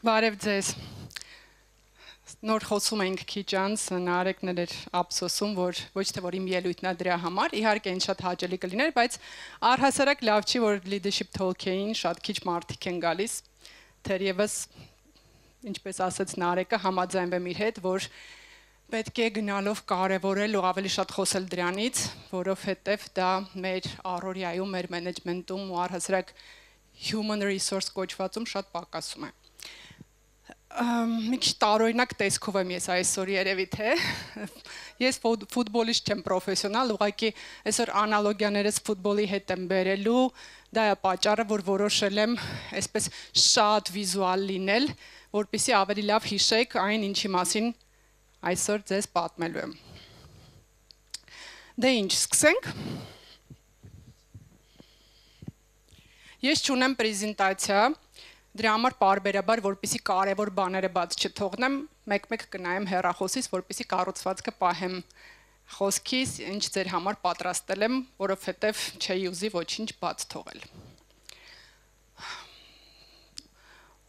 Բարև ձեզ։ Նոր խոսում ենք քիչ անց, Նարեկն էր ափսոսում, որ ոչ թե որ իմ ելույթն է դրա համար, իհարկե ինձ շատ հաճելի կլիներ, բայց առհասարակ լավ չի, որ leadership talk-ին շատ քիչ մարդիկ են գալիս, թերևս, ինչպես ասաց Նարեկը, համաձայնվեմ իր հետ, որ պետք է գնալով կարևորել ու ավելի շատ խոսել դրանից, որովհետև դա մեր առօրյայում, մեր մենեջմենտում ու առհասարակ human resource կոչվածում շատ պակասում է։ Մի քիչ տարօրինակ տեսքով եմ ես այսօր երևի թե ես ֆուտբոլիստ չեմ պրոֆեսիոնալ, ուղղակի այսօր անալոգիաներս ֆուտբոլի հետ եմ բերելու, դա է պատճառը, որ որոշել եմ այսպես շատ վիզուալ լինել, որպեսզի ավելի լավ հիշեք այն, ինչի մասին այսօր ձեզ պատմելու եմ։ Դե ինչ, սկսենք։ Ես չունեմ պրեզենտացիա, դրա համար պարբերաբար, որպեսզի կարևոր բաները բաց չթողնեմ, մեկ-մեկ կնայեմ հեռախոսից, որպեսզի կառուցվածքը պահեմ խոսքիս, ինչ ձեր համար պատրաստել եմ, որովհետև չէի ուզի ոչինչ բաց թողել։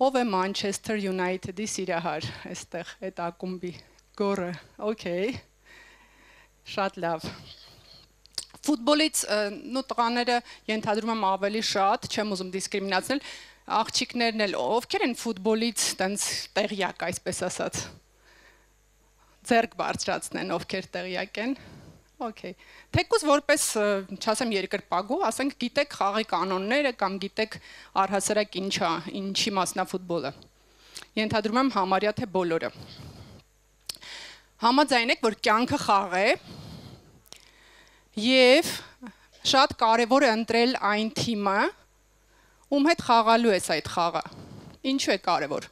Ով է Manchester United-ի սիրահար, այստեղ այդ ակումբի գորը, օքեյ, շատ լավ։ Ֆուտբոլից տղաները ենթադրում եմ ավելի շատ, չեմ ուզում դիսկրիմինացնել, աղջիկներն էլ ովքեր են ֆուտբոլից տենց տեղյակ, այսպես ասած։ Ձեռք բարձրացնեն, ովքեր տեղյակ են։ Okay։ Թեկուզ որպես, չասեմ երկրպագու, ասենք գիտեք խաղի կանոնները կամ գիտեք առհասարակ ինչի մասն է ֆուտբոլը։ Ենթադրում եմ համարյա թե բոլորը։ Համաձայն եք, որ կյանքը խաղ է եւ շատ կարեւոր է ընտրել այն թիմը, ում հետ խաղալու ես այդ խաղը։ Ինչու է կարևոր։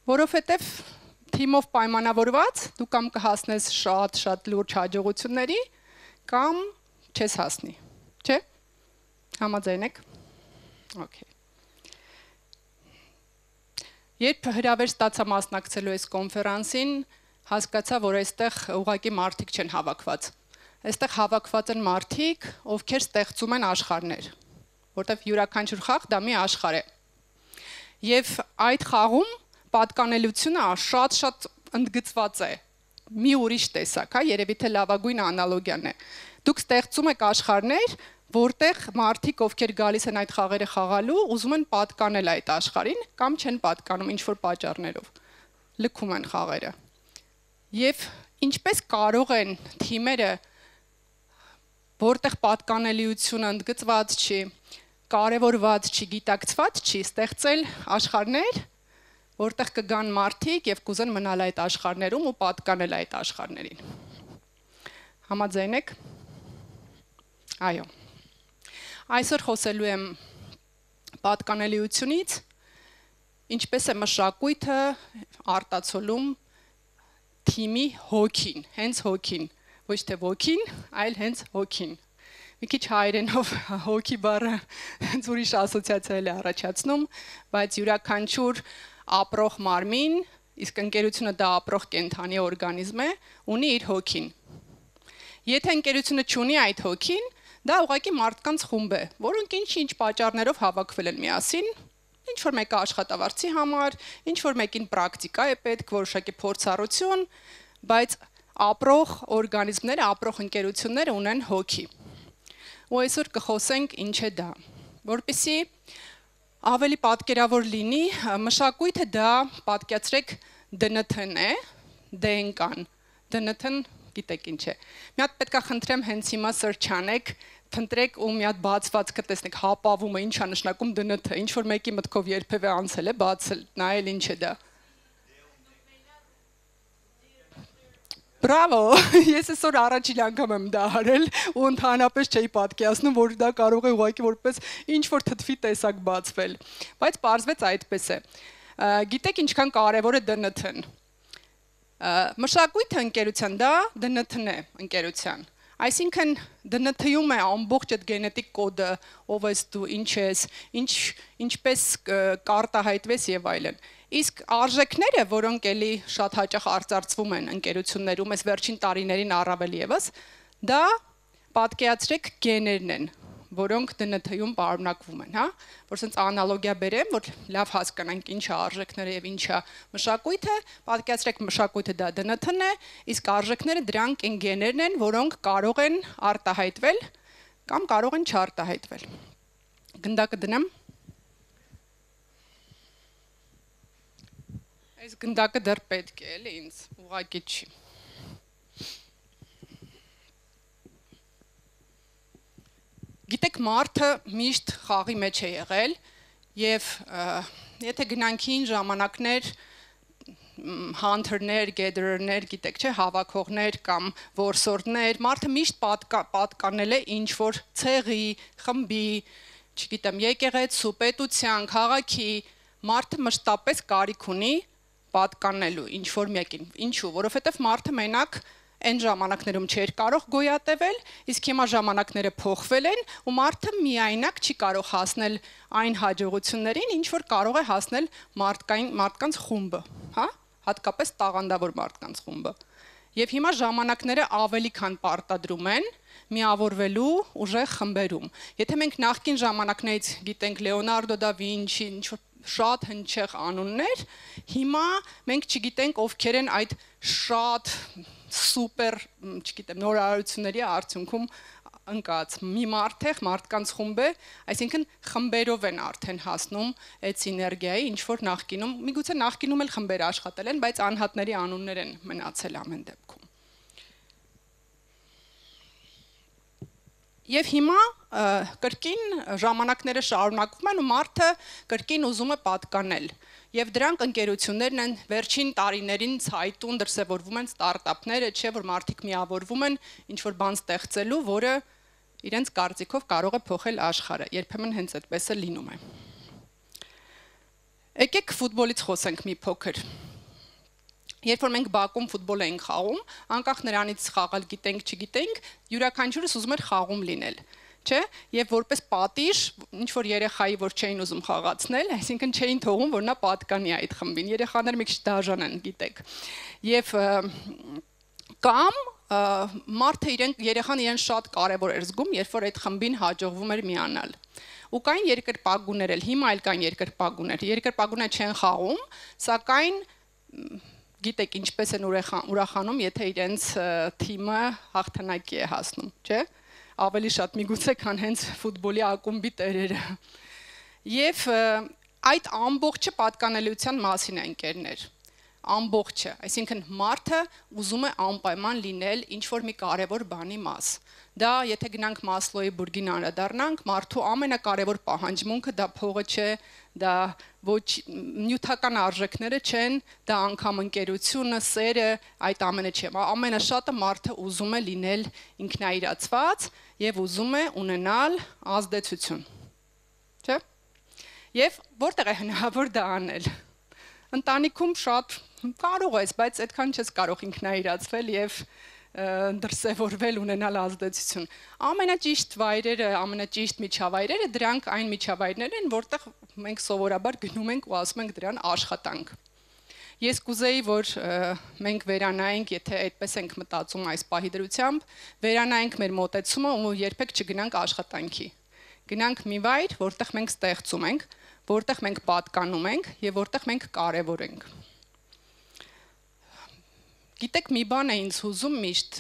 Որովհետև թիմով պայմանավորված դու կամ կհասնես շատ լուրջ հաջողությունների, կամ չես հասնի, չէ՞։ Համաձայն եք։ Okay։ Երբ հրավեր ստացա մասնակցելու այս կոնֆերանսին, հասկացա, որ այստեղ ուղղակի մարդիկ չեն հավաքված։ Այստեղ հավաքված են մարդիկ, ովքեր ստեղծում են աշխարհներ, որտեվ յուրաքանչյուր խաղ դա մի աշխարհ է։ Եվ այդ խաղում պատկանելությունը շատ ընդգծված է։ Մի ուրիշ տեսակ, հա, երևի թե լավագույն անալոգիան է։ Դուք ստեղծում եք աշխարհներ, որտեղ մարդիկ, ովքեր գալիս են այդ խաղերը խաղալու, ուզում են պատկանել այդ աշխարհին կամ չեն պատկանում ինչ-որ պատճառներով։ Լքում են խաղերը։ Եվ ինչպես կարող են թիմերը, որտեղ պատկանելիությունը ընդգծված չի, կարևորված չի, գիտակցված չի, ստեղծել աշխարհներ, որտեղ կգան մարդիկ եւ կուզեն մնալ այդ աշխարհներում ու պատկանել այդ աշխարհներին։ Համաձայն եք։ Այո։ Այսօր խոսելու եմ պատկանելիությունից, ինչպես է մշակույթը արտացոլում թիմի հոգին, հենց հոգին, ոչ թե ոգին, այլ հենց հոգին։ Մի քիչ հայերենով հոգի բառը հենց ուրիշ ասոցիացիա է առաջացնում, բայց յուրաքանչյուր ապրող մարմին, իսկ ընկերությունը դա ապրող կենդանի օրգանիզմ է, ունի իր հոգին։ Եթե ընկերությունը չունի այդ հոգին, դա ուղղակի մարդկանց խումբ է, որոնք ինչ պատճառներով հավաքվել են միասին, ինչ որ մեկը աշխատավարձի համար, ինչ որ մեկին պրակտիկա է պետք, որոշակի փորձառություն, բայց ապրող օրգանիզմները, ապրող ընկերությունները ունեն հոգի։ Ու այսօր կխոսենք ինչ է դա։ Որպեսզի ավելի պատկերավոր լինի, մշակույթը դա պատկերացրեք ԴՆԹ-ն է, ԴՆԿ-ն, ԴՆԹ-ն գիտեք ինչ է։ Մի հատ պետքա խնդրեմ հենց հիմա search անեք, փնտրեք ու մի հատ բացվածքը տեսնեք, հապավումը ինչ է նշանակում ԴՆԹ, ինչ որ մեկի մտքով երբևէ անցել է, բացել, նայել ինչ է դա։ Բրավո, ես այսօր առաջին անգամ եմ դա արել ու ընդհանրապես չէի պատկերացնում, որ դա կարող է ուղղակի որպես ինչ-որ թթվի տեսակ բացվել, բայց պարզվեց այդպես է։ Գիտեք ինչքան կարևոր է ԴՆԹ-ն։ Մշակույթը ընկերության դա ԴՆԹ-ն է ընկերության։ Այսինքն ԴՆԹ-ում է ամբողջ այդ գենետիկ կոդը, ով ես դու, ինչ ես, ինչպես կարտահայտվես եւ այլն։ Իսկ արժեքները, որոնք էլի շատ հաճախ արծարծվում են ընկերություններում, այս վերջին տարիներին առավել եւս, դա պատկերացրեք գեներն են, որոնք ԴՆԹ-ում պարունակվում են, հա, որ ասենց անալոգիա բերեմ, որ լավ հասկանանք ինչ է արժեքները եւ ինչ է մշակույթը, պատկերացրեք մշակույթը դա ԴՆԹ-ն է, իսկ արժեքները դրանք են գեներն են, որոնք կարող են արտահայտվել կամ կարող են չարտահայտվել։ Գնդակը դնեմ։ Այս գնդակը դեռ պետք է, էլի ինձ, ուղղակի չի։ Գիտեք, մարդը միշտ խաղի մեջ է եղել եւ եթե գնանք հին ժամանակներ, hunter-ներ, gatherer-ներ, գիտեք, չէ, հավաքողներ կամ որսորդներ, մարդը միշտ պատկանել է ինչ որ ցեղի, խմբի, չգիտեմ, եկեղեցու, պետության, քաղաքի, մարդը մշտապես կարիք ունի պատկանելու ինչ որ մեկին։ Ինչու՞, որովհետև մարդը մենակ այն ժամանակներում չէր կարող գոյատևել, իսկ հիմա ժամանակները փոխվել են ու մարդը միայնակ չի կարող հասնել այն հաջողություններին, ինչ որ կարող է հասնել մարդկանց խումբը, հա, հատկապես տաղանդավոր մարդկանց խումբը։ Եվ հիմա ժամանակները ավելի քան պարտադրում են միավորվելու ուժեղ խմբերում։ Եթե մենք նախկին ժամանակներից գիտենք Լեոնարդո դա Վինչի, ինչ որ շատ հնչեղ անուններ, հիմա մենք չգիտենք ովքեր են այդ շատ սուպեր, չգիտեմ, նորարարությունների արդյունքում ընկած մի մարդկանց խումբ է, այսինքն խմբերով են արդեն հասնում այդ սիներգիայի, ինչ որ նախկինում, միգուցե նախկինում էլ խմբեր աշխատել են, բայց անհատների անուններ են մնացել ամեն դեպքում։ Եվ հիմա կրկին ժամանակները շարունակվում են ու մարդը կրկին ուզում է պատկանել։ Եվ դրանք ընկերություններն են վերջին տարիներին ցայտուն դրսևորվում են ստարտափները, չէ՞ որ մարդիկ միավորվում են ինչ որ բան ստեղծելու, որը իրենց կարծիքով կարող է փոխել աշխարհը։ Երբեմն հենց այդպես է լինում է։ Եկեք ֆուտբոլից խոսենք մի փոքր։ Երբ որ մենք Բաքում ֆուտբոլ ենք խաղում, անկախ նրանից խաղալ գիտենք, չգիտենք, յուրաքանչյուրս ուզում էր խաղում լինել, չէ՞։ Եվ որպես պատիժ, ինչ որ երեխայի, որ չէին ուզում խաղացնել, այսինքն չէին թողում, որ նա պատկանի այդ խմբին։ Երեխաները մի քիչ դաժան են, գիտեք։ Եվ կամ մարդը երեխան իրեն շատ կարևոր էր զգում, երբ որ այդ խմբին հաջողվում էր միանալ։ Ու կային երկրպագուներ էլ, հիմա էլ կային երկրպագուներ։ Երկրպագուները չեն խաղում, սակայն գիտեք ինչպես են ուրախանում, եթե իրենց թիմը հաղթանակի է հասնում, չէ՞։ Ավելի շատ միգուցե քան հենց ֆուտբոլի ակումբի տերերը։ Եվ այդ ամբողջը պատկանելիության մասին է, ընկերներ։ Ամբողջը, այսինքն մարդը ուզում է անպայման լինել ինչ որ մի կարևոր բանի մաս։ Դա եթե գնանք Մասլոյի բուրգին անդրադառնանք, մարդու ամենակարևոր պահանջմունքը դա փողը չէ, դա ոչ նյութական արժեքները չեն, դա անգամ ընկերությունը, սերը, այդ ամենը չէ։ Ամենաշատը մարդը ուզում է լինել ինքնայիրացված եւ ուզում է ունենալ ազդեցություն։ Չէ՞։ Եվ որտեղ է հնարավոր դա անել։ Ընտանիքում շատ կարող ես, բայց այդքան չես կարող ինքնայիրացվել եւ դրսևորվել ունենալ ազդեցություն։ Ամենաճիշտ վայրերը, ամենաճիշտ միջավայրերը դրանք այն միջավայրներ են, որտեղ մենք սովորաբար գնում ենք ու ասում ենք դրան աշխատանք։ Ես կուզեի, որ մենք վերանայենք, եթե այդպես ենք մտածում այս պահի դրությամբ, վերանայենք մեր մոտեցումը ու երբեք չգնանք աշխատանքի։ Գնանք մի վայր, որտեղ մենք ստեղծում ենք, որտեղ մենք պատկանում ենք եւ որտեղ մենք կարեւոր ենք։ Գիտեք, մի բան է ինձ հուզում միշտ։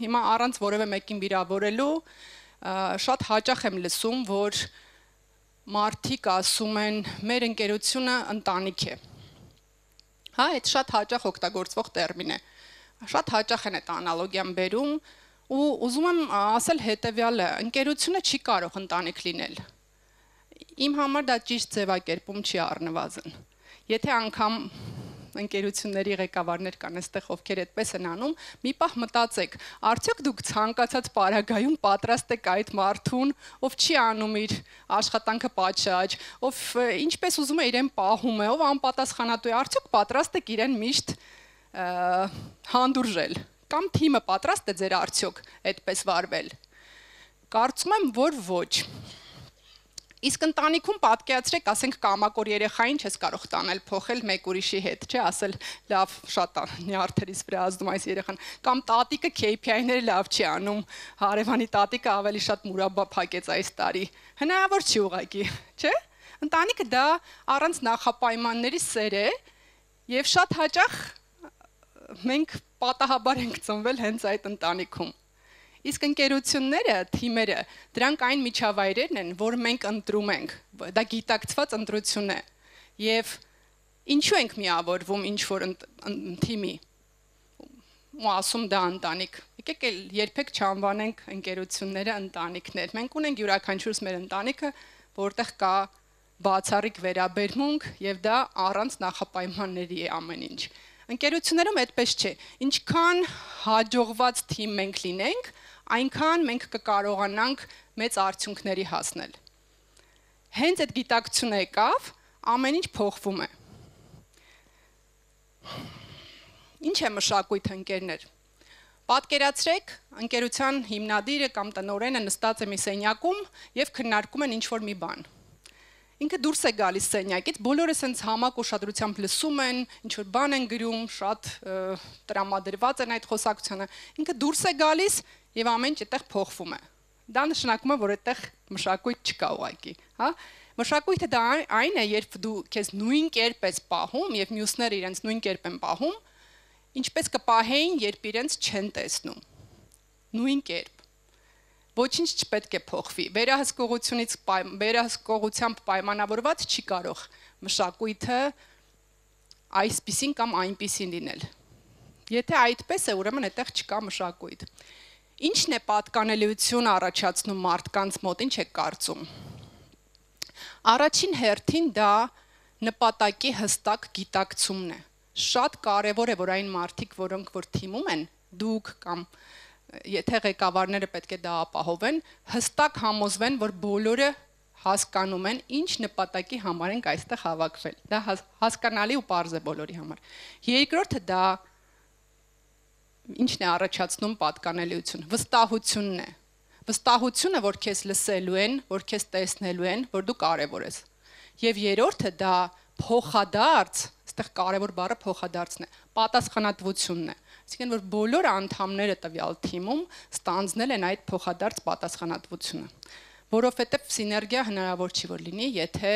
Հիմա առանց որևէ մեկին վիրավորելու շատ հաճախ եմ լսում, որ մարդիկ ասում են, մեր ընկերությունը ընտանիք է։ Հա, այդ շատ հաճախ օգտագործվող տերմին է։ Շատ հաճախ են այդ անալոգիան բերում ու ուզում եմ ասել հետեւյալը, ընկերությունը չի կարող ընտանիք լինել։ Իմ համար դա ճիշտ ձևակերպում չի առնվազն։ Եթե անգամ ընկերությունների ղեկավարներ կան այստեղ, ովքեր այդպես են անում, մի պահ մտածեք, արդյոք դուք ցանկացած պարագայում պատրաստ եք այդ մարդուն, ով չի անում իր աշխատանքը պատշաճ, ով ինչպես ուզում է իրեն պահում է, ով անպատասխանատու է, արդյոք պատրաստ եք իրեն միշտ հանդուրժել, կամ թիմը պատրաստ է ձեր արդյոք այդպես վարվել։ Կարծում եմ, որ ոչ։ Իսկ ընտանիքում պատկերացրեք, ասենք կամակոր երեխային չես կարող տանել փոխել մեկ ուրիշի հետ, չէ՞, ասել լավ, շատ նյարդերից վրա ազդում այս երեխան, կամ տատիկը KPI-ները լավ չի անում, հարևանի տատիկը ավելի շատ մուրաբա փակեց այս տարի։ Հնարավոր չի ուղղակի, չէ՞։ Ընտանիքը դա առանց նախապայմանների սեր է, եւ շատ հաճախ մենք պատահաբար ենք ծնվել հենց այդ ընտանիքում։ Իսկ ընկերությունները, թիմերը, դրանք այն միջավայրերն են, որ մենք ընտրում ենք, դա գիտակցված ընտրություն է, եւ ինչու ենք միավորվում ինչ-որ թիմի, ու ասում դա ընտանիք, եկեք երբեք չանվանենք ընկերությունները ընտանիքներ, մենք ունենք յուրաքանչյուրս մեր ընտանիքը, որտեղ կա բացառիկ վերաբերմունք, եւ դա առանց նախապայմանների է ամեն ինչ։ Ընկերություններում այդպես չէ, ինչքան հաջողված թիմ մենք լինենք, այնքան մենք կկարողանանք մեծ արդյունքների հասնել։ Հենց այդ գիտակցությունը եկավ, ամեն ինչ փոխվում է։ Ինչ է մշակույթ, ընկերներ։ Պատկերացրեք, ընկերության հիմնադիրը կամ տնօրենը նստած է մի սենյակում եւ քննարկում են ինչ-որ մի բան։ Ինքը դուրս է գալիս սենյակից, բոլորը սենց համակ ուշադրությամբ լսում են, ինչ-որ բան են գրում, շատ տրամադրված են այդ խոսակցությանը։ Ինքը դուրս է գալիս եւ ամեն ինչ այդտեղ փոխվում է։ Դա նշանակում է, որ այդտեղ մշակույթ չկա ուղղակի, հա։ Մշակույթը դա այն է, երբ դու քեզ նույն կերպ ես պահում եւ մյուսները իրենց նույն կերպ են պահում, ինչպես կպահեին, երբ իրենց չեն տեսնում։ Նույն կերպ։ Ոչինչ չպետք է փոխվի։ Վերահսկողությամբ պայմանավորված չի կարող մշակույթը այսպիսին կամ այնպիսին լինել։ Եթե այդպես է, ուրեմն այդտեղ չկա մշակույթ։ Ինչն է պատկանելիություն առաջացնում մարդկանց մոտ, ինչ է կարծում։ Առաջին հերթին դա նպատակի հստակ գիտակցումն է։ Շատ կարևոր է, որ այն մարդիկ, որոնք որ թիմում են, դուք կամ եթե ղեկավարները պետք է դա ապահովեն, հստակ համոզվեն, որ բոլորը հասկանում են, ինչ նպատակի համար ենք այստեղ հավաքվել։ Դա հասկանալի ու պարզ է բոլորի համար։ Երկրորդը դա ինչն է առաջացնում պատկանելիություն, վստահությունն է։ Վստահությունը, որ քեզ լսելու են, որ քեզ տեսնելու են, որ դու կարևոր ես։ Եվ երրորդը դա փոխադարձ, այստեղ կարևոր բառը փոխադարձն է, պատասխանատվությունն է։ Այսինքն, որ բոլոր անդամները տվյալ թիմում ստանձնել են այդ փոխադարձ պատասխանատվությունը, որովհետև սիներգիա հնարավոր չի որ լինի, եթե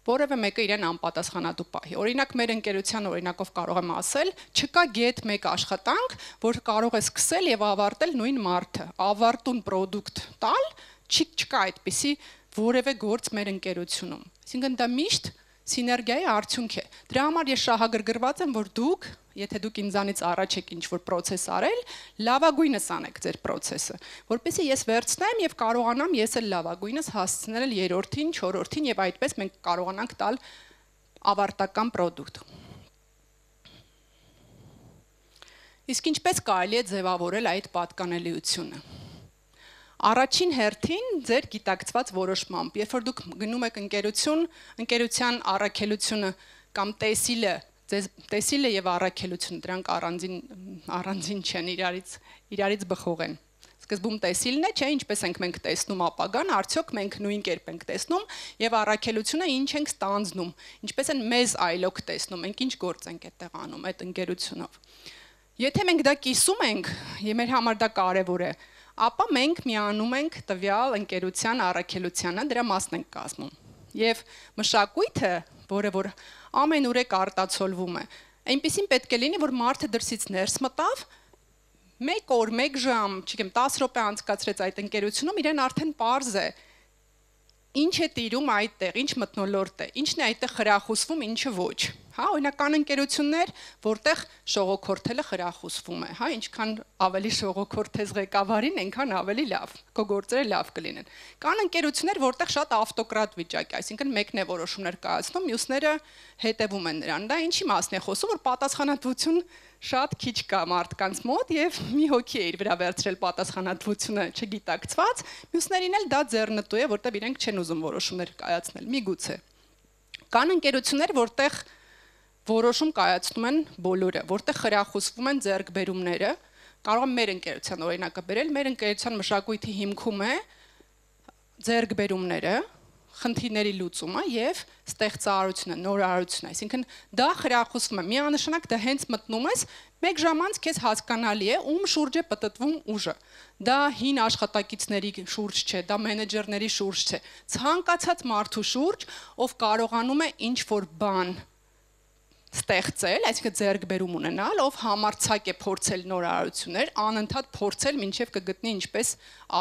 որևէ մեկը իրեն անպատասխանատու պահի։ Օրինակ, մեր ընկերության օրինակով կարող եմ ասել, չկա գետ մեկ աշխատանք, որ կարող է սկսել եւ ավարտել նույն մարդը, ավարտուն պրոդուկտ տալ, չկա այդպիսի որևէ գործ մեր ընկերությունում։ Այսինքն դա միշտ սիներգիայի արդյունք է։ Դրա համար ես շահագրգռված եմ, որ դուք, եթե դուք ինձանից առաջ եք ինչ-որ process արել, լավագույնս անեք ձեր process-ը, որպեսզի ես վերցնեմ եւ կարողանամ ես էլ լավագույնս հասցնել երրորդին, չորրորդին եւ այդպես մենք կարողանանք տալ ավարտական product։ Իսկ ինչպես կարելի է ձևավորել այդ պատկանելիությունը։ Առաջին հերթին ձեր գիտակցված որոշմամբ, երբ որ դուք գնում եք ընկերության առաքելությունը կամ տեսիլը եւ առաքելությունը, դրանք առանձին չեն, իրարից բխող են։ Սկզբում տեսիլն է, չէ, ինչպես ենք մենք տեսնում ապագան, արդյոք մենք նույն կերպ ենք տեսնում եւ առաքելությունը ինչ ենք ստանձնում, ինչպես են մեզ այլոք տեսնում, մենք ինչ գործ ենք այդտեղ անում այդ ընկերությունով։ Եթե մենք դա կիսում ենք, եւ մեր համար դա կարեւոր է, ապա մենք միանում ենք տվյալ ընկերության առաքելությանը, դրա մասն ենք կազմում։ Եվ մշակույթը, որը որ ամենուրեք արտացոլվում է, այնպեսին պետք է լինի, որ մարդը դրսից ներս մտավ, 1 օր, 1 ժամ, չգիտեմ, 10 րոպե անցկացրեց այդ ընկերությունում, իրեն արդեն պարզ է, ինչ է տիրում այդտեղ, ինչ մթնոլորտ է, ինչն է այդտեղ խրախուսվում, ինչը ոչ։ Հա, օրինակ կան ընկերություններ, որտեղ շողոքորթելը խրախուսվում է, հա, ինչքան ավելի շողոքորթես ղեկավարին, այնքան ավելի լավ, քո գործերը լավ կլինեն։ Կան ընկերություններ, որտեղ շատ ավտոկրատ վիճակ է, այսինքն մեկն է որոշումներ կայացնում, մյուսները հետևում են նրան։ Դա ինչի մասն է խոսում, որ պատասխանատվություն շատ քիչ կա մարդկանց մոտ եւ մի հոգի է իր վրա վերցրել պատասխանատվությունը չգիտակցված, մյուսներին էլ դա ձեռնտու է, որտեղ իրենք չեն ուզում որոշումներ կայացնել, միգուցե։ Կան ընկերություններ, որտեղ որոշում կայացնում են բոլորը, որտեղ խրախուսվում են ձեռքբերումները, կարող եմ մեր ընկերության օրինակը բերել, մեր ընկերության մշակույթի հիմքում է ձեռքբերումները, խնդիրների լուծումը եւ ստեղծարարությունը, նորարարությունը, այսինքն դա խրախուսվում է, միանշանակ դա հենց մտնում ես, մեկ ժամ անց քեզ հասկանալի է ում շուրջ է պտտվում ուժը։ Դա հին աշխատակիցների շուրջ չէ, դա մենեջերների շուրջ չէ, ցանկացած մարդու շուրջ, ով կարողանում է ինչ-որ բան ստեղծել, այսինքն ձեռքբերում ունենալ, ով համարձակ է փորձել նորարարություններ, անընդհատ փորձել, մինչև կգտնի ինչպես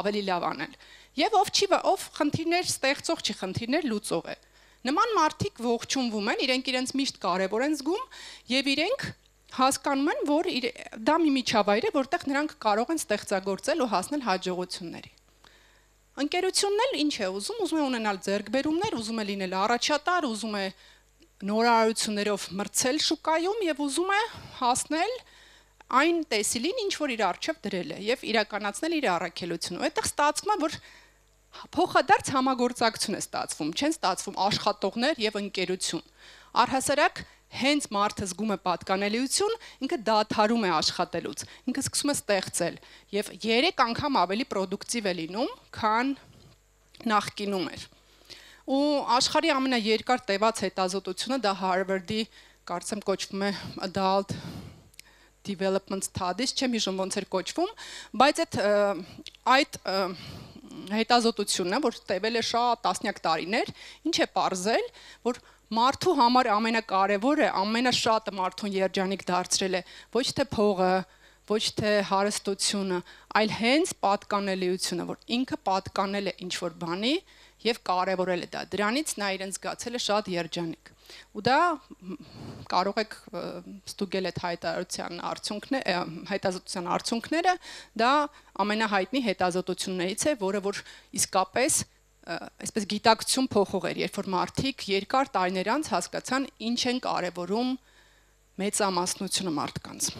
ավելի լավ անել։ Եվ ով խնդիրներ ստեղծող չի, խնդիրներ լուծող է։ Նման մարդիկ ողջունվում են, իրենք իրենց միշտ կարևոր են զգում եւ իրենք հասկանում են, որ դա մի միջավայր է, որտեղ նրանք կարող են ստեղծագործել ու հասնել հաջողությունների։ Ընկերությունն էլ ինչ է ուզում է ունենալ ձեռքբերումներ, ուզում է լինել առաջատար, ուզում է նորարարություններով մրցել շուկայում եւ ուզում է հասնել այն տեսիլին, ինչ որ իր առջև դրել է եւ իրականացնել իր առաքելությունը։ Այդտեղ ստացվում է, որ փոխադարձ համագործակցություն է ստացվում, չեն ստացվում աշխատողներ եւ ընկերություն։ Առհասարակ հենց մարդը զգում է պատկանելիություն, ինքը դադարում է աշխատելուց, ինքը սկսում է ստեղծել եւ 3 անգամ ավելի պրոդուկտիվ է լինում, քան նախկինում էր։ Ու աշխարհի ամենաերկար տևած հետազոտությունը դա Harvard-ի, կարծեմ կոչվում է Adult Development Studies, չեմ հիշում ոնց էր կոչվում, բայց այդ հետազոտությունը, որ տևել է շատ տասնյակ տարիներ, ինչ է պարզել, որ մարդու համար ամենակարևորը, ամենաշատը մարդուն երջանիկ դարձրել է ոչ թե փողը, ոչ թե հարստությունը, այլ հենց պատկանելիությունը, որ ինքը պատկանել է ինչ-որ բանի եւ կարևորել է դա։ Դրանից նա իրեն զգացել է շատ երջանիկ։ Ու դա կարող եք ստուգել այդ հետազոտության արդյունքները, դա ամենահայտնի հետազոտություններից է, որը որ իսկապես այսպես գիտակցություն փոխող էր, երբ որ մարդիկ երկար տարիներ անց հասկացան ինչ են կարևորում մեծամասնությունը մարդկանց։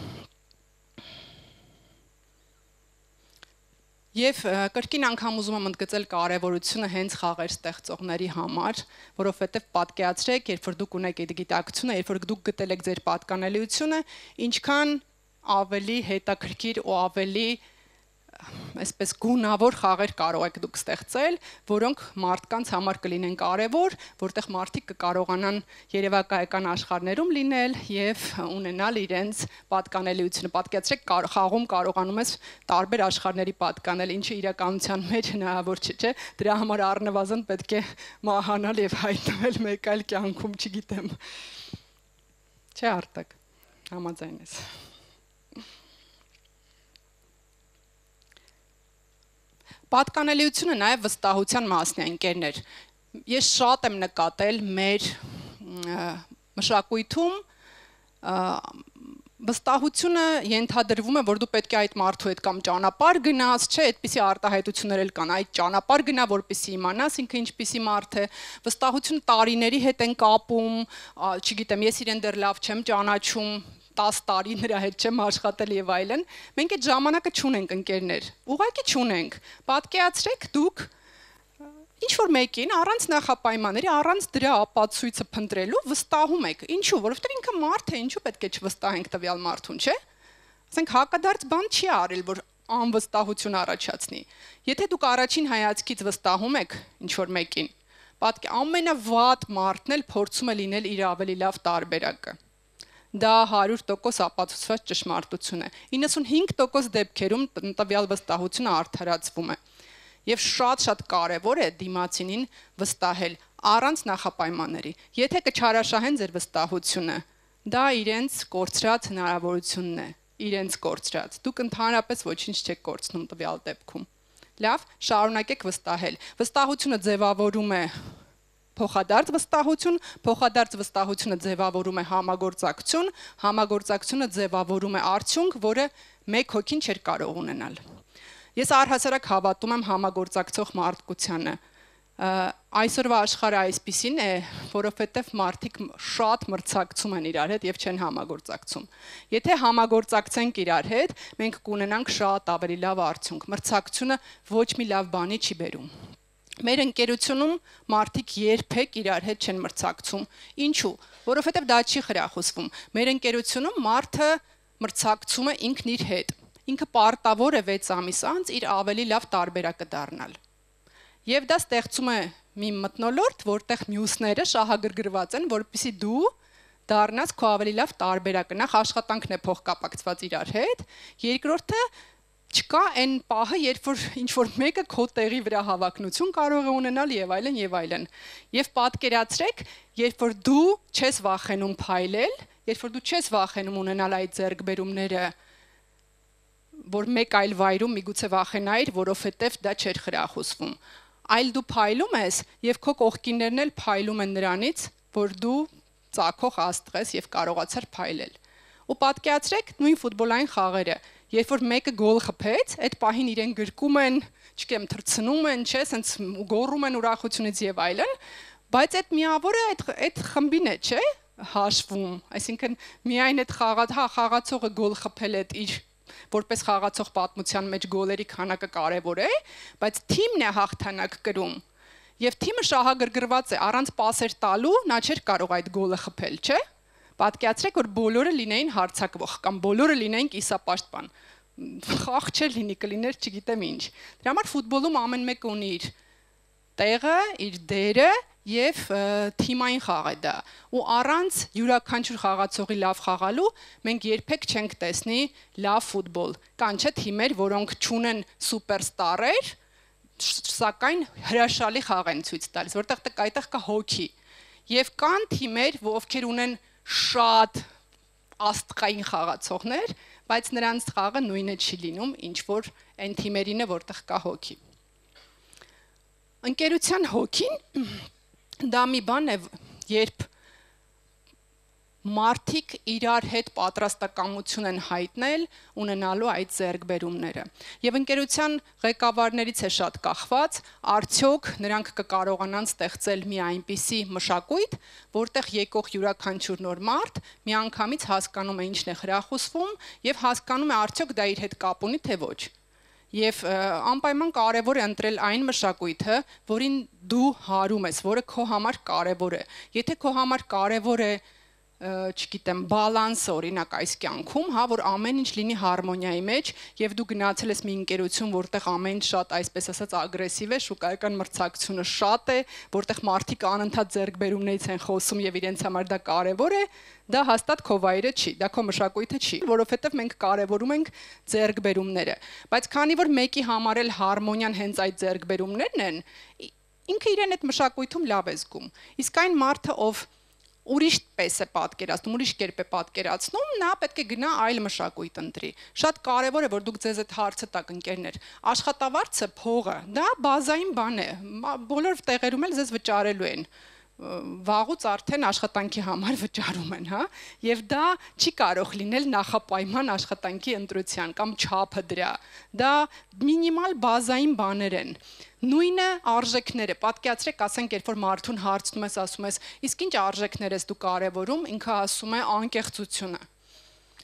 Եվ կրկին անգամ ուզում եմ ընդգծել կարևորությունը հենց խաղեր ստեղծողների համար, որովհետև պատկերացրեք, երբ որ դուք ունեք այդ գիտակցությունը, երբ որ դուք գտել եք ձեր պատկանելիությունը, ինչքան ավելի հետաքրքիր ու ավելի այսպես գունավոր խաղեր կարող եք դուք ստեղծել, որոնք մարդկանց համար կլինեն կարևոր, որտեղ մարդիկ կկարողանան երևակայական աշխարհներում լինել եւ ունենալ իրենց պատկանելիությունը։ Պատկերացրեք, խաղում կարողանում ես տարբեր աշխարհների պատկանել, ինչը իրականության մեջ հնարավոր չէ։ Դրա համար առնվազն պետք է մահանալ եւ հայտնվել մեկ այլ կյանքում, չգիտեմ։ Չէ, Արտակ, համաձայն ես։ Պատկանելիությունը նաև վստահության մասն է, ընկերներ։ Ես շատ եմ նկատել մեր մշակույթում վստահությունը ենթադրվում է, որ դու պետք է այդ մարդու հետ կամ ճանապարհ գնաս, չէ, այդպիսի արտահայտություններ էլ կան, այդ ճանապարհ գնա, որպեսզի իմանաս ինքը ինչպիսի մարդ է։ Վստահությունը տարիների հետ են կապում, չգիտեմ, ես իրեն դեռ լավ չեմ ճանաչում, 10 տարի նրա հետ չեմ աշխատել եւ այլն, մենք այդ ժամանակը չունենք, ընկերներ, ուղղակի չունենք։ Պատկերացրեք դուք ինչ-որ մեկին առանց նախապայմանների, առանց դրա ապացույցը փնտրելու վստահում եք։ Ինչու՞, որովհետեւ ինքը մարդ է, ինչու պետք է չվստահենք տվյալ մարդուն, չէ՞։ Ասենք հակադարձ բան չի արել, որ անվստահություն առաջացնի։ Եթե դուք առաջին հայացքից վստահում եք ինչ-որ մեկին, ամենավատ մարդն էլ փորձում է լինել իր ավելի լավ տարբերակը։ Դա 100% ապացուցված ճշմարտություն է։ 95% դեպքերում տվյալ վստահությունը արդարացվում է։ Եվ շատ կարևոր է դիմացինին վստահել առանց նախապայմանների։ Եթե կչարաշահեն ձեր վստահությունը, դա իրենց կորցրած հնարավորությունն է, իրենց կորցրած։ Դուք ընդհանրապես ոչինչ չեք կորցնում տվյալ դեպքում։ Լավ, շարունակեք վստահել։ Վստահությունը ձևավորում է փոխադարձ վստահությունը ձևավորում է համագործակցություն, համագործակցությունը ձևավորում է արդյունք, որը մեկ հոգին չէր կարող ունենալ։ Ես առհասարակ հավատում եմ համագործակցող մարդկությանը։ Այսօրվա աշխարհը այսպիսին է, որովհետև մարդիկ շատ մրցակցում են իրար հետ եւ չեն համագործակցում։ Եթե համագործակցենք իրար հետ, մենք կունենանք շատ ավելի լավ արդյունք։ Մրցակցությունը ոչ մի լավ բանի չի բերում։ Մեր ընկերությունում մարդիկ երբեք իրար հետ չեն մրցակցում։ Ինչու՞։ Որովհետև դա չի խրախուսվում։ Մեր ընկերությունում մարդը մրցակցում է ինքն իր հետ։ Ինքը պարտավոր է 6 ամիս անց իր ավելի լավ տարբերակը դառնալ։ Եվ դա ստեղծում է մի մթնոլորտ, որտեղ մյուսները շահագրգռված են, որպեսզի դու դառնաս քո ավելի լավ տարբերակը։ Նախ աշխատանքն է փոխկապակցված իրար հետ, երկրորդը չկա այն պահը, երբ որ ինչ որ մեկը քո տեղի վրա հավակնություն կարող է ունենալ եւ այլն եւ այլն։ Եվ պատկերացրեք, երբ որ դու չես վախենում փայլել, երբ որ դու չես վախենում ունենալ այդ ձեռքբերումները, որ մեկ այլ վայրում միգուցե վախենայիր, որովհետեւ դա չէր խրախուսվում, այլ դու փայլում ես եւ քո կողքիններն էլ փայլում են նրանից, որ դու ծակող աստղ ես եւ կարողացար փայլել։ Ու պատկերացրեք նույն ֆուտբոլային խաղերը, երբ որ մեկը գոլ խփեց, այդ պահին իրեն գրկում են, չգիտեմ, թռցնում են, չէ, ասենց գոռում են ուրախությունից եւ այլն, բայց այդ միավորը այդ խմբին է, չէ, հաշվում, այսինքն միայն այդ խաղացողը գոլ խփել է իր որպես խաղացող պատմության մեջ գոլերի քանակը կարևոր է, բայց թիմն է հաղթանակ կրում։ Եվ թիմը շահագրգռված է, առանց պասեր տալու նա չէր կարող այդ գոլը խփել, չէ՞։ Պատկերացրեք, որ բոլորը լինեին հարձակվող կամ բոլորը լինեին կիսապաշտպան։ Խաղ չէր լինի, կլիներ չգիտեմ ինչ։ Դրա համար ֆուտբոլում ամեն մեկը ունի իր տեղը, իր դերը եւ թիմային խաղ է դա։ Ու առանց յուրաքանչյուր խաղացողի լավ խաղալու մենք երբեք չենք տեսնի լավ ֆուտբոլ։ Կան չէ թիմեր, որոնք չունեն սուպերստարեր, սակայն հրաշալի խաղ են ցույց տալիս, որտեղ այդտեղ կա հոգի։ Եվ կան թիմեր, ովքեր ունեն շատ աստղային խաղացողներ, բայց նրանց խաղը նույնը չի լինում, ինչ որ այն թիմերին է, որտեղ կա հոգի։ Ընկերության հոգին դա մի բան է, երբ մարդիկ իրար հետ պատրաստակամություն են հայտնել ունենալու այդ ձեռքբերումները։ Եվ ընկերության ղեկավարներից է շատ կախված, արդյոք նրանք կկարողանան ստեղծել մի այնպիսի մշակույթ, որտեղ եկող յուրաքանչյուր նոր մարդ միանգամից հասկանում է ինչն է խրախուսվում եւ հասկանում է արդյոք դա իր հետ կապ ունի թե ոչ։ Եվ անպայման կարևոր է ընտրել այն մշակույթը, որին դու հարում ես, որը քո համար կարևոր է։ Եթե քո համար կարևոր է, չգիտեմ, բալանսը օրինակ այս կյանքում, հա, որ ամեն ինչ լինի հարմոնիայի մեջ, եւ դու գնացել ես մի ընկերություն, որտեղ ամեն ինչ շատ, այսպես ասած, ագրեսիվ է, շուկայական մրցակցությունը շատ է, որտեղ մարդիկ անընդհատ ձեռքբերումներից են խոսում եւ իրենց համար դա կարևոր է, դա հաստատ քո վայրը չի, դա քո մշակույթը չի, որովհետեւ մենք կարևորում ենք ձեռքբերումները։ Բայց քանի որ մեկի համար էլ հարմոնիան հենց այդ ձեռքբերումներն են, ինքը իրեն այդ մշակույթում լավ է զգում։ Իսկ այն մարդը, ով ուրիշ պես է պատկերացնում, ուրիշ կերպ է պատկերացնում, նա պետք է գնա այլ մշակույթ ընտրի։ Շատ կարևոր է, որ դուք ձեզ այդ հարցը տաք, ընկերներ։ Աշխատավարձը, փողը, դա բազային բան է։ Բոլոր տեղերում էլ ձեզ վճարելու են։ Վաղուց արդեն աշխատանքի համար վճարում են, հա, եւ դա չի կարող լինել նախապայման աշխատանքի ընտրության կամ չափը դրա։ Դա մինիմալ բազային բաներ են։ Նույնը արժեքները, պատկերացրեք, ասենք, երբ որ մարդուն հարցնում ես, ասում ես, իսկ ինչ արժեքներ ես դու կարևորում, ինքը ասում է անկեղծությունը։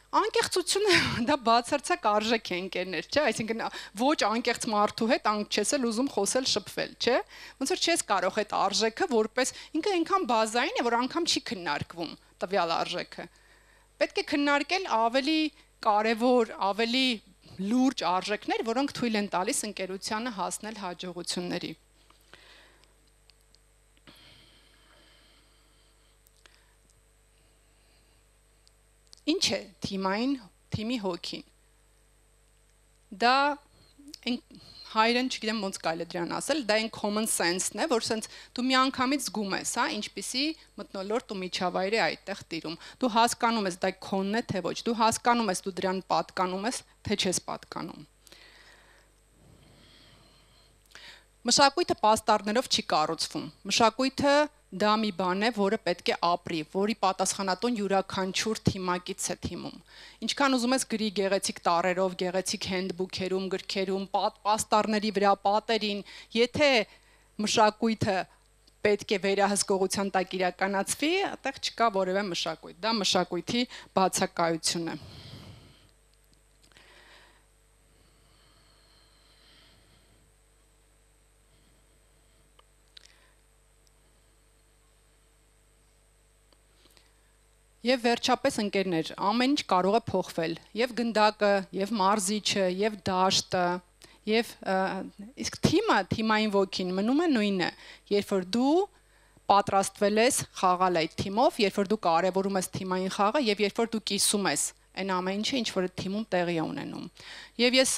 Անկեղծությունը դա բացարձակ արժեք է, ընկերներ, չէ՞, այսինքն ոչ անկեղծ մարդու հետ չես էլ ուզում խոսել, շփվել, չէ՞։ Ոնց որ չես կարող այդ արժեքը որպես ինքը այնքան բազային է, որ անգամ չի քննարկվում տվյալ արժեքը։ Պետք է քննարկել ավելի կարևոր, ավելի լուրջ արժեքներ, որոնք թույլ են տալիս ընկերությանը հասնել հաջողությունների։ Ինչ է թիմի հոգին։ Դա հայերեն չգիտեմ ոնց կարելի է դրան ասել, դա այն common sense-ն է, որ sense դու միանգամից զգում ես, հա, ինչպիսի մթնոլորտ ու միջավայր է այդտեղ տիրում։ Դու հասկանում ես դա քոնն է թե ոչ, դու հասկանում ես դու դրան պատկանում ես, թե չես պատկանում։ Մշակույթը պաստառներով չի կառուցվում։ Մշակույթը դա մի բան է, որը պետք է ապրի, որի պատասխանատուն յուրաքանչյուր թիմակից է թիմում։ Ինչքան ուզում ես գրի գեղեցիկ տառերով, գեղեցիկ հենդբուքերում, գրքերում, պաստառների վրա, պատերին, եթե մշակույթը պետք է վերահսկողության տակ իրականացվի, այդտեղ չկա որևէ մշակույթ։ Դա մշակույթի բացակայություն է։ Եվ վերջապես ընկերներ, ամեն ինչ կարող է փոխվել, եւ գնդակը, եւ մարզիչը, եւ դաշտը, Եվ իսկ թիմային ոգին մնում է նույնը, երբ որ դու պատրաստվել ես խաղալ այդ թիմով, երբ որ դու կարևորում ես թիմային խաղը եւ երբ որ դու կիսում ես այն ամեն ինչը, ինչ որ թիմում տեղի է ունենում։ Եվ ես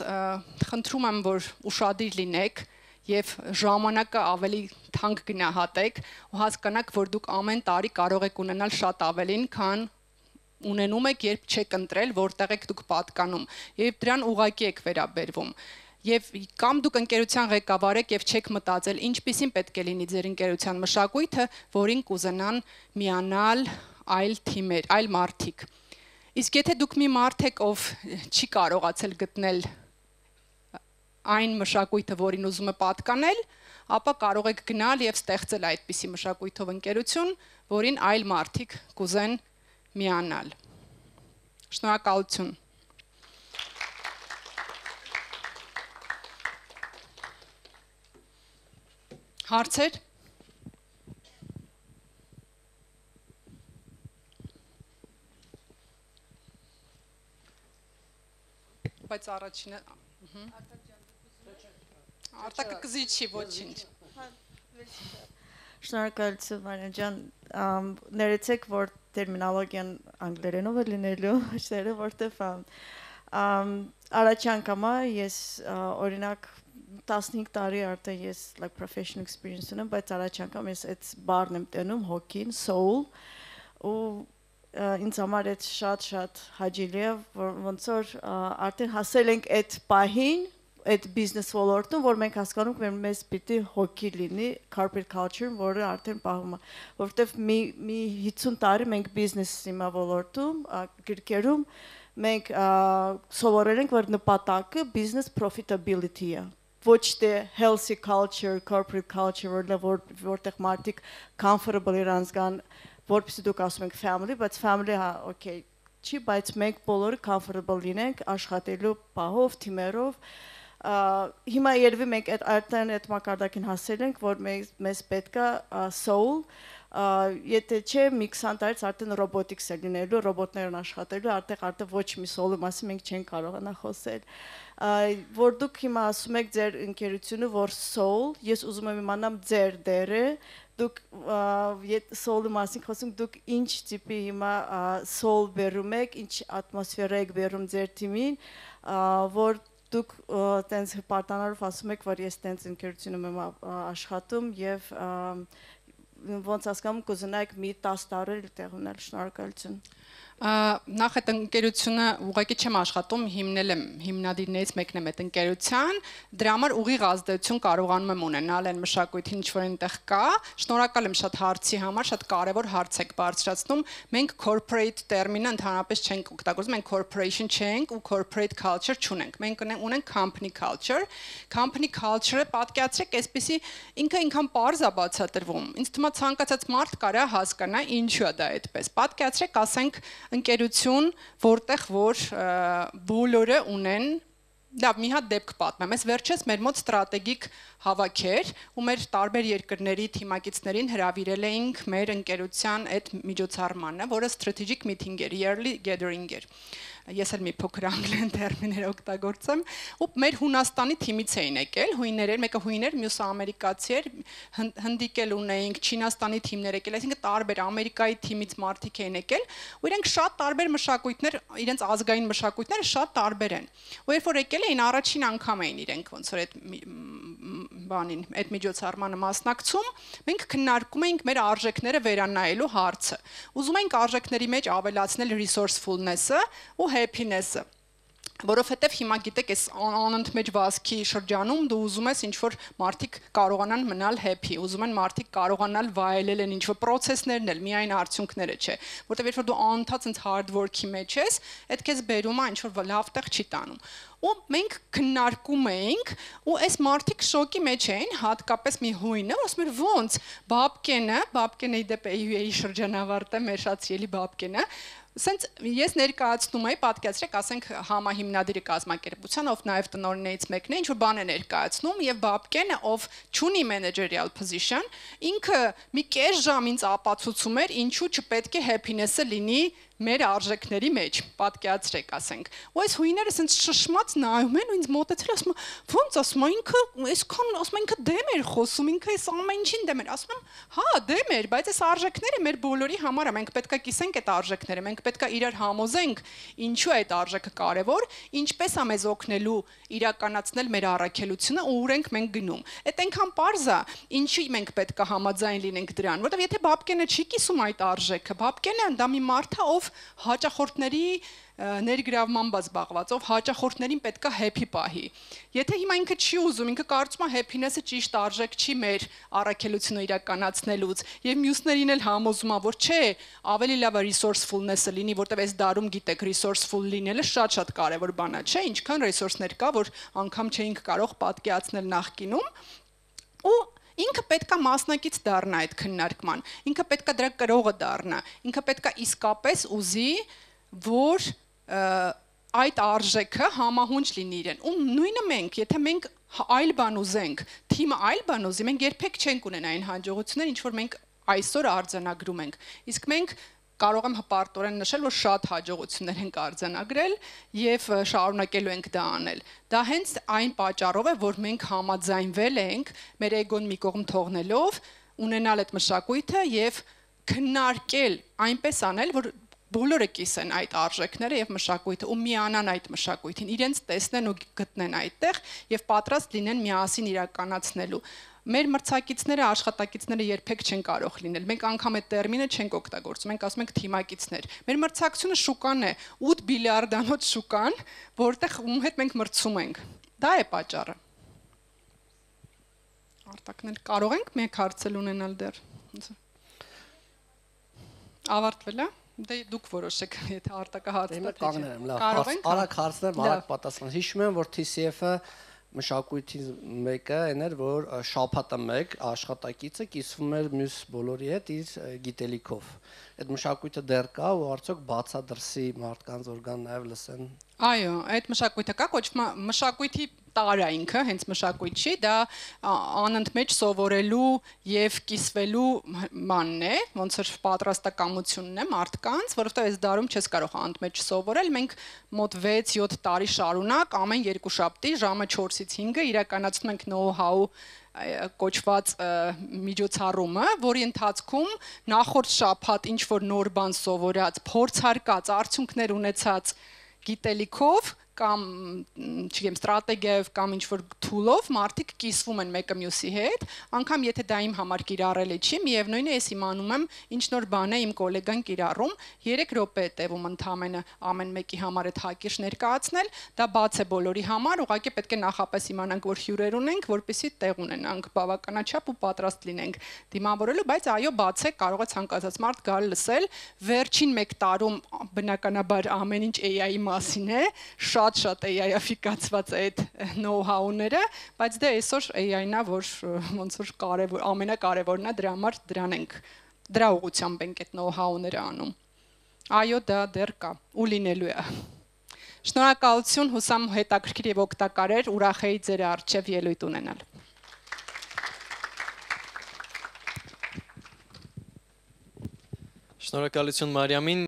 խնդրում եմ, որ ուշադիր լինեք եւ ժամանակը ավելի թանկ գնահատեք ու հասկանաք, որ դուք ամեն տարի կարող եք ունենալ շատ ավելին, քան ունենում եք, երբ չեք ընտրել, որտեղ եք դուք պատկանում եւ դրան ուղղակի եք վերաբերվում։ Եվ կամ դուք ընկերության ղեկավար եք եւ չեք մտածել ինչպիսին պետք է լինի ձեր ընկերության մշակույթը, որին կուզենան միանալ այլ թիմեր, այլ մարդիկ։ Իսկ եթե դուք մի մարդ եք, ով չի կարողացել գտնել այն մշակույթը, որին ուզում է պատկանել, ապա կարող եք գնալ եւ ստեղծել այդպիսի մշակույթով ընկերություն, որին այլ մարդիկ կուզեն միանալ։ Շնորհակալություն։ Հարցեր։ Բայց առաջինը Արտակը կզիչի ոչինչ։ Շնորհակալություն Մարիամ ջան, ներեցեք, որ տերմինոլոգիան անգլերենով է լինելու, հաշտերը, որտեվ առաջ անգամա ես օրինակ 15 տարի արդեն ես like professional experience ունեմ, բայց առաջ անգամ ես այդ բառն եմ տենում, հոգին, soul, ու ինձ համար այդ շատ հաճելի է, որ ոնց որ արդեն հասել ենք այդ պահին, այդ բիզնես ոլորտում, որ մենք հասկանում ենք, որ մեզ պիտի հոգի լինի corporate culture, որը արդեն պահում է, որովհետև մի 50 տարի մենք բիզնեսի ոլորտում, գրքերում մենք սովորել ենք, որ նպատակը business profitability է, ոչ թե healthy culture, corporate culture, որտեղ մարդիկ comfortable իրանց կան, որպեսզի դուք ասում եք family, բայց family okay չի, բայց մենք բոլորը comfortable լինենք աշխատելու պահով, թիմերով, հիմա երևի մենք արդեն այդ մակարդակին հասել ենք, որ մեզ պետք է soul, եթե չէ մի 20 տարից արդեն robotics է լինելու, ռոբոտներն աշխատելու, արդեն ոչ մի soul-ի մասին մենք չենք կարողանա խոսել, որ դուք հիմա ասում եք ձեր ընկերությունը, որ soul, ես ուզում եմ իմանամ ձեր դերը, դուք soul-ի մասին խոսում, դուք ինչ տիպի հիմա soul բերում եք, ինչ ատմոսֆերա եք բերում ձեր թիմին, որ դուք տենց հպարտանալով ասում եք, որ ես տենց ընկերությունում եմ աշխատում եւ ոնց հասկանում կուզենայիք մի 10 տարի տեղ ունենալ, շնորհակալություն։ Նախ այդ ընկերությունը ուղղակի չեմ աշխատում, հիմնել եմ հիմնադիրներից մեկն եմ այդ ընկերության, դրա համար ուղիղ ազդեցություն կարողանում եմ ունենալ այն մշակույթին, ինչ որ այնտեղ կա։ Շնորհակալ եմ շատ հարցի համար, շատ կարևոր հարց եք բարձրացնում։ Մենք corporate տերմինը ընդհանրապես չենք օգտագործում, մենք corporation չենք ու corporate culture չունենք։ Մենք ունենք company culture։ Company culture-ը պատկերացրեք, այսպեսի ինքը ինքան պարզ է բացատրվում։ Ինձ թվում է ցանկացած մարդ կարա հասկանա ինչու է դա այդպես։ Պատկերացրեք, ասենք ընկերություն, որտեղ որ բոլորը ունեն, լավ, մի հատ դեպք պատմեմ, ես վերջերս մեր մոտ ստրատեգիկ հավաք էր ու մեր տարբեր երկրների թիմակիցներին հրավիրել էինք մեր ընկերության այդ միջոցառմանը, որը strategic meeting էր, yearly gathering էր։ Ես էլ մի փոքր անգլերեն տերմիններ օգտագործեմ, ու մեր Հունաստանի թիմից էին եկել, հույներ էր, մեկը հույներ, մյուսը ամերիկացի էր, հնդիկ էլ ունեինք, Չինաստանի թիմներ եկել, այսինքն տարբեր Ամերիկայի թիմից մարդիկ էին եկել, ու իրենք շատ տարբեր մշակույթներ, իրենց ազգային մշակույթները շատ տարբեր են։ Ու երբ որ եկել էին, առաջին անգամ էին իրենք ոնց որ այդ միջոցառմանը մասնակցում, մենք քննարկում էինք մեր արժեքները վերանայելու հարցը։ Ուզում էինք արժեքների մեջ ավելացնել resourcefulness-ը ու happiness-ը, որովհետև հիմա գիտեք, այս անընդմեջ վազքի շրջանում դու ուզում ես ինչ-որ մարդիկ կարողանան մնալ happy, ուզում են մարդիկ կարողանալ վայելել են ինչ-որ process-ներն էլ, միայն արդյունքները չէ, որովհետև երբ որ դու անընդհատ ինձ hard work-ի մեջ ես, այդ քեզ բերում է ինչ-որ լավ տեղ չի տանում։ Ու մենք քննարկում էինք, ու այս մարդիկ շոկի մեջ էին, հատկապես մի հույնը, ասում էր ոնց, Բաբկենը իդեպ EUA-ի շրջանավարտ է, մեր շատ սիրելի Բաբկենը, Սենց ես ներկայացնում էի, պատկերացրեք, ասենք համահիմնադիրի կազմակերպության, ով նաև տնօրիններից մեկն է, ինչ որ բան է ներկայացնում, եւ Բաբկենը, ով չունի managerial position, ինքը մի կես ժամ ինձ ապացուցում էր, ինչու չպետք է happiness-ը լինի մեր արժեքների մեջ, պատկերացրեք, ասենք։ Ու այս հույները ասենց շշմած նայում են ու ինձ մոտեցել ասում ոնց ասում ինքը այսքան ասում ինքը դեմ էր խոսում, ինքը այս ամեն ինչին դեմ էր, ասում եմ, հա, դեմ էր, բայց այս արժեքները մեր բոլորի համար է, մենք պետքա կիսենք այդ արժեքները, մենք պետքա իրար համոզենք, ինչու է այդ արժեքը կարևոր, ինչպես է մեզ օգնելու իրականացնել մեր առաքելությունը ու ուր ենք մենք գնում։ Այդ այնքան պարզ է, ինչի մենք պետքա համաձայն լինենք դրան, որովհետև եթե Բաբկենը չի կիսում այդ արժեքը, Բաբկենը դա մի մարդ է, ով հաճախորդների ներգրավմամբ զբաղված, ով հաճախորդներին պետքա happy պահի։ Եթե հիմա ինքը չի ուզում, ինքը կարծում է happiness-ը ճիշտ արժեք չի մեր առաքելությունը իրականացնելուց, եւ մյուսներին էլ համոզում է, որ չէ, ավելի լավ է resourcefulness-ը լինի, որտեվ այս դարում գիտեք resourceful լինելը շատ կարևոր բան է, չէ, ինչքան resource-ներ կա, որ անգամ չէինք կարող պատկերացնել նախկինում։ Ու ինքը պետքա մասնակից դառնա այդ քննարկման, ինքը պետքա դրա կրողը դառնա, ինքը պետքա իսկապես ուզի, որ այդ արժեքը համահունչ լինի իրեն։ Ու նույնը մենք, եթե մենք այլ բան ուզենք, թիմը այլ բան ուզի, մենք երբեք չենք ունենա այն հաջողությունները, ինչ որ մենք այսօր արձանագրում ենք։ Իսկ մենք կարող եմ հպարտորեն նշել, որ շատ հաջողություններ ենք արձանագրել եւ շարունակելու ենք դա անել։ Դա հենց այն պատճառով է, որ մենք համաձայնվել ենք մեր էգոն մի կողմ թողնելով, ունենալ այդ մշակույթը եւ քննարկել, այնպես անել, որ բոլորը կիսեն այդ արժեքները եւ մշակույթը ու միանան այդ մշակույթին, իրենց տեսնեն ու գտնեն այդտեղ եւ պատրաստ լինեն միասին իրականացնելու։ Մեր մրցակիցները, աշխատակիցները երբեք չեն կարող լինել։ Մենք անգամ այդ տերմինը չենք օգտագործում, մենք ասում ենք թիմակիցներ։ Մեր մրցակցությունը շուկան է, 8 բիլիարդանոց շուկան, որտեղ ում հետ մենք մրցում ենք։ Դա է պատճառը։ Արտակներ կարող ենք մեկ հարցել ունենալ դեռ։ Ավարտվել է։ Դե դուք որոշեք, եթե արտակը հարցը կանգնեմ, լավ։ Արագ հարցներ, արագ պատասխան։ Հիշում եմ, որ TCF-ը մշակույթի մեկը այն էր, որ շաբաթը մեկ աշխատակիցը կիսվում էր մյուս բոլորի հետ իր գիտելիքով։ Այդ մշակույթը դեռ կա ու արդյոք բացա դրսի մարդկանց օրգան նաև լսեն։ Այո, այդ մշակույթը կա, կոչվում է մշակույթի տարա ինքը, հենց մշակույթ չի, դա անընդմեջ սովորելու եւ կիսվելու բանն է, ոնց որ պատրաստակամությունն է մարդկանց, որովհետեւ այս դարում չես կարող անընդմեջ սովորել, մենք մոտ 6-7 տարի շարունակ ամեն երկուշաբթի ժամը 4-ից 5-ը իրականացնում ենք know-how կոչված միջոցառումը, որի ընթացքում նախորդ շաբաթ ինչ որ նոր բան սովորած, փորձարկած, արդյունքներ ունեցած գիտելիքով կամ չգիտեմ ստրատեգիայով կամ ինչ-որ tool-ով մարդիկ կիսվում են մեկը մյուսի հետ, անգամ եթե դա իմ համար կիրառելի չի, միևնույն է, ես իմանում եմ ինչ նոր բան է իմ գոլեգան կիրառում, 3 րոպե է տևում ընդամենը ամեն մեկի համար այդ հակիրճ ներկայացնել, դա բաց է բոլորի համար, ուղղակի պետք է նախապես իմանանք, որ հյուրեր ունենք, որպեսզի տեղ ունենանք բավականաչափ ու պատրաստ լինենք դիմավորելու, բայց այո, բաց է, կարող է ցանկացած մարդ գալ լսել, վերջին 1 տարում բնականաբար ամեն ինչ AI-ի մասին է, շատ AI-աֆիկացված է այդ know-how-ները, բայց դե այսօր AI-ն է, որ ոնց որ կարևոր, ամենակարևորն է, դրա համար դրա ուղղությամբ ենք այդ know-how-ները անում։ Այո, դա դեռ կա ու լինելու է։ Շնորհակալություն, հուսամ հետաքրքիր եւ օգտակար էր, ուրախ էի ձեր առջև ելույթ ունենալ։ Շնորհակալություն Մարիամին։